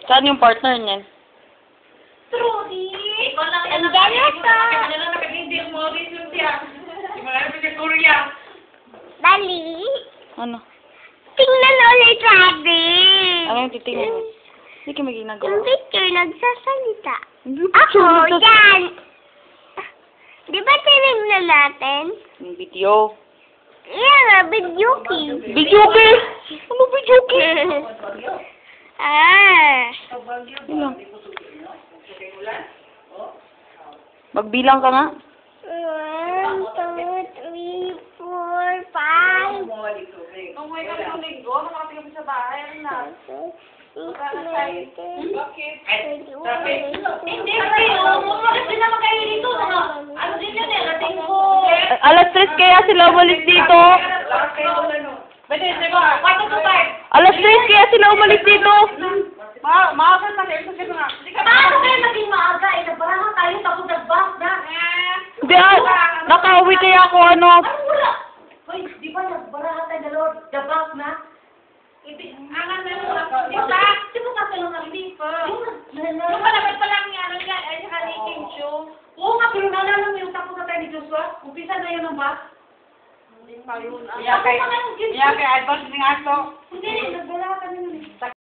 Saan yung partner niyan? Trudy! Ikaw lang yan. Ang ganyan ka! Ano lang nakagindi ang Mauricio siya. Di ba namin sa Korea? Dali! Ano? Tingnan ulit natin! Ano yung titingin mo? Hindi ka may ginagawa. Yung picture nagsasalita. Hindi Ako, yan! Di ba tinignan natin? Yung video. Yan nga, video key. Video key? Ano video key? Ah! Yun lang. Magbilang ka nga. 1, 2, 3, 4, 5. Nung may kami ng linggo, nakapit kami sa bahay. Ano na? Bakit? Hindi kasi, umalis din naman kayo dito. Ano din yun eh, rating ko. Alas 3 kaya sila umalis dito. Pwede, sige ba? 4 to 5. Alas 3 kaya sila umalis dito. Maakan na kayo sa nga. Paano kayo naging maaga? Eh, nabarahan tayo tapos nag-bus na. Hindi nakauwi kaya ako ano. Ano wala? Hoy, di ba nagbarahan tayo dalawa? The-bus na? Angan na mo ako. Di ba? Di ba kakalong kami? Di pa. Yung malapit pa lang yan, ano yan, ay saka ni Kim Chu. Oo nga, pero naalala mo yung tapos na tayo ni Joshua? Umpisa na yun ang bus? Iya kay Albert ng aso. Hindi, nagbarahan kami nun eh.